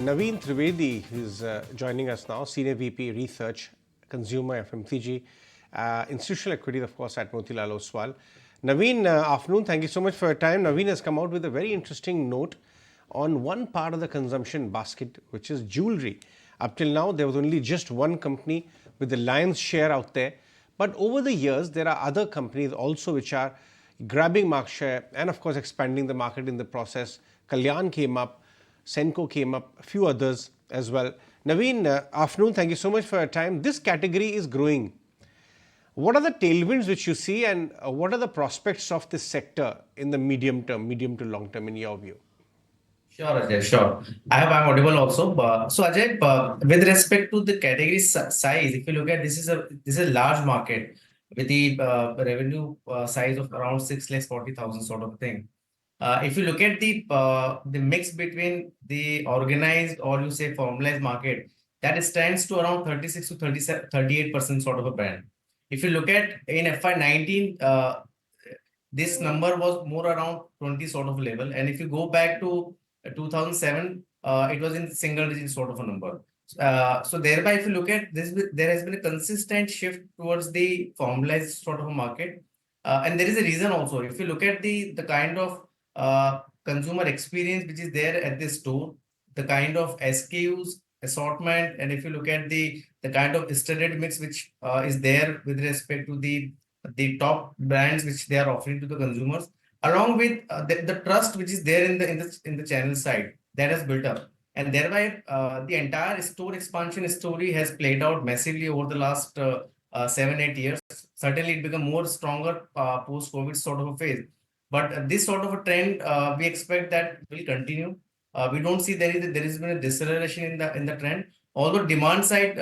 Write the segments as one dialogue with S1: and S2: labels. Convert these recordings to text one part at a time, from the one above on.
S1: Naveen Trivedi, who's joining us now, Senior VP Research, Consumer FMCG, Institutional Equities, of course, at Motilal Oswal. Naveen, afternoon. Thank you so much for your time. Naveen has come out with a very interesting note on one part of the consumption basket, which is jewelry. Up till now, there was only just one company with the lion's share out there. But over the years, there are other companies also which are grabbing market share and, of course, expanding the market in the process. Kalyan came up. Senco came up, a few others as well. Naveen, afternoon. Thank you so much for your time. This category is growing. What are the tailwinds which you see, and what are the prospects of this sector in the medium to long term, in your view?
S2: Sure, Ajay, sure. I hope I'm audible also. So Ajay, with respect to the category size, if you look at this is a large market with the revenue size of around 6,40,000 sort of thing. If you look at the mix between the organized or you say formalized market, that stands to around 36 to 38% sort of a band. If you look at in FY19, this number was more around 20 sort of level, and if you go back to 2007, it was in single digit sort of a number. So thereby, if you look at this, there has been a consistent shift towards the formalized sort of a market, and there is a reason also. If you look at the kind of consumer experience which is there at this store, the kind of SKUs assortment, and if you look at the kind of studded mix which is there with respect to the top brands which they are offering to the consumers, along with the trust which is there in the channel side that has built up, and thereby the entire store expansion story has played out massively over the last 7-8 years. Certainly, it become more stronger post-COVID sort of a phase. But this sort of a trend, we expect that will continue. We don't see there is been a deceleration in the trend. Although demand side,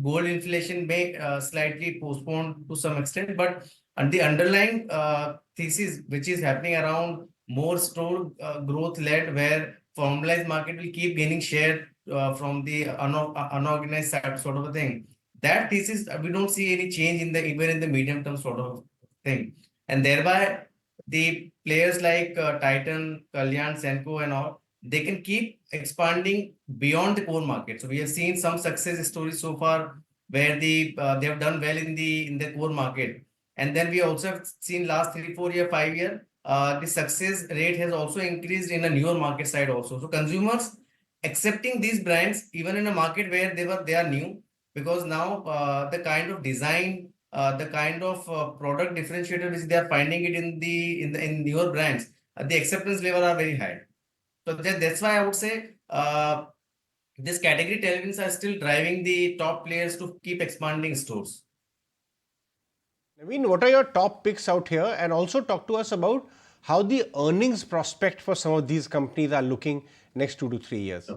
S2: gold inflation may slightly postpone to some extent, but the underlying thesis which is happening around more store growth led, where formalized market will keep gaining share from the unorganized side sort of a thing. That thesis, we don't see any change in the even in the medium term sort of thing, and thereby the players like Titan, Kalyan, Senco, and all, they can keep expanding beyond the core market. So we have seen some success stories so far where they have done well in the core market, and then we also have seen last 3, 4 year, 5 year, the success rate has also increased in a newer market side also. So consumers accepting these brands even in a market where they are new, because now the kind of design, the kind of product differentiator which they are finding it in newer brands, the acceptance level are very high. So that's why I would say this category tailwinds are still driving the top players to keep expanding stores.
S1: Naveen, what are your top picks out here? And also talk to us about how the earnings prospect for some of these companies are looking next 2 to 3 years.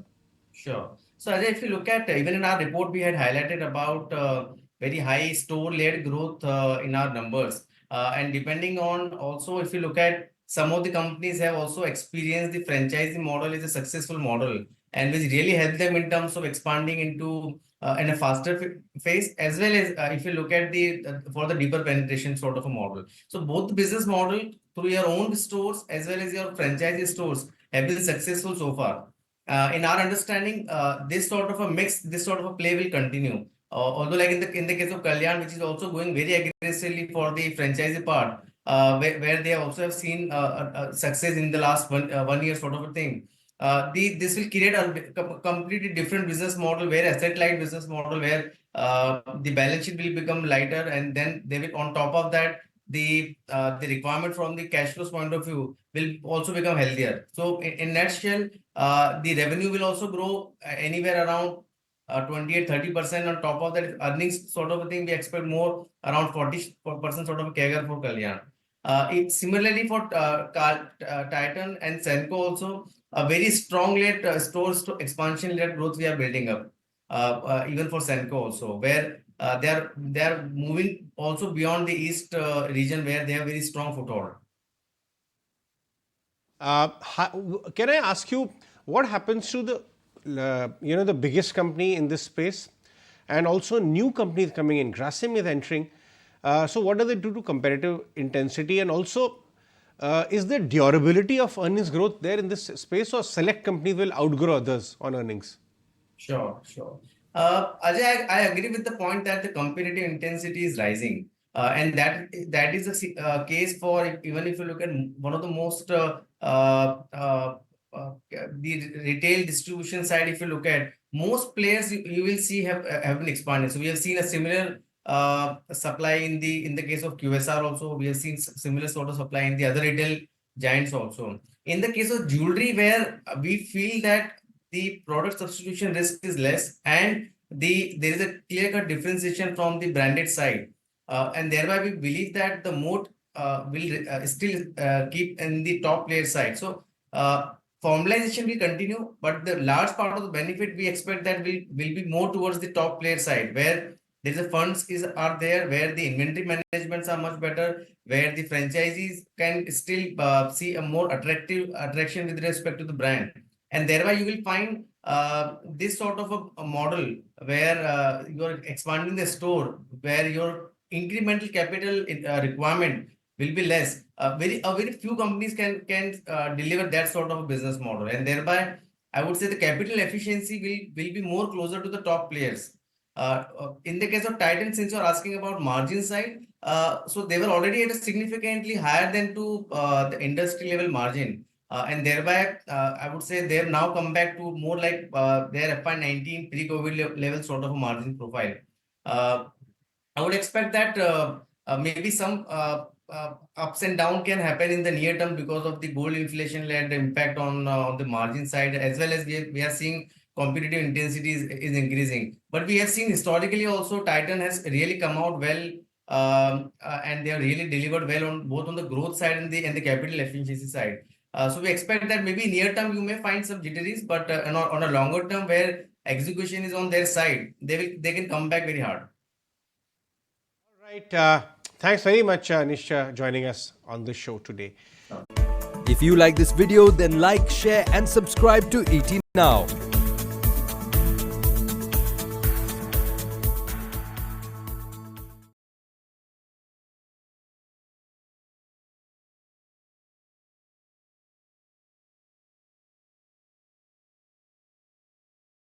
S2: Sure. So Ajay, if you look at even in our report, we had highlighted about very high store-led growth in our numbers. And depending on also, if you look at some of the companies have also experienced the franchising model is a successful model, and which really helped them in terms of expanding into in a faster phase, as well as if you look at the for the deeper penetration sort of a model. So both the business model through your own stores as well as your franchise stores have been successful so far. In our understanding, this sort of a mix, this sort of a play will continue. Although, like in the case of Kalyan, which is also going very aggressively for the franchisee part, where they also have seen success in the last 1 year sort of a thing. This will create a completely different business model, where asset light business model, where the balance sheet will become lighter, and then they will, on top of that, the requirement from the cash flows point of view will also become healthier. So in nutshell, the revenue will also grow anywhere around 28-30%. On top of that, earnings sort of a thing, we expect more around 40% sort of a CAGR for Kalyan. Similarly for Titan and Senco also, a very strong led expansion led growth we are building up. Even for Senco also, where they are moving also beyond the east region, where they have very strong foothold.
S1: Can I ask you what happens to the biggest company in this space, and also new companies coming in? Grasim is entering. So what do they do to competitive intensity? And also, Is there durability of earnings growth there in this space, or select companies will outgrow others on earnings?
S2: Sure, sure. Ajay, I agree with the point that the competitive intensity is rising, and that is a case for even if you look at one of the most the retail distribution side. If you look at most players, you will see have been expanded. So we have seen a similar supply in the case of QSR also. We have seen similar sort of supply in the other retail giants also. In the case of jewelry, where we feel that the product substitution risk is less and there is a clear cut differentiation from the branded side, and thereby we believe that the moat will still keep in the top player side. So formalization will continue, but the large part of the benefit we expect that will be more towards the top player side, where there is a funds is are there, where the inventory managements are much better, where the franchisees can still see a more attraction with respect to the brand, and thereby you will find this sort of a model where you're expanding the store, where your incremental capital requirement will be less. Very few companies can deliver that sort of a business model, and thereby I would say the capital efficiency will be more closer to the top players. In the case of Titan, since you're asking about margin side, so they were already at a significantly higher than to the industry level margin. And thereby, I would say they've now come back to more like their FY19 pre-COVID level sort of a margin profile. Uh, I would expect that maybe some ups and down can happen in the near term because of the gold inflation-led impact on the margin side, as well as we are seeing competitive intensity is increasing. But we have seen historically also Titan has really come out well, and they have really delivered well on both on the growth side and the capital efficiency side. So we expect that maybe near term you may find some jitteries, but on a longer term where execution is on their side, they can come back very hard.
S1: All right. Thanks very much, Anish, joining us on the show today.
S3: If you like this video, then like, share and subscribe to ET Now.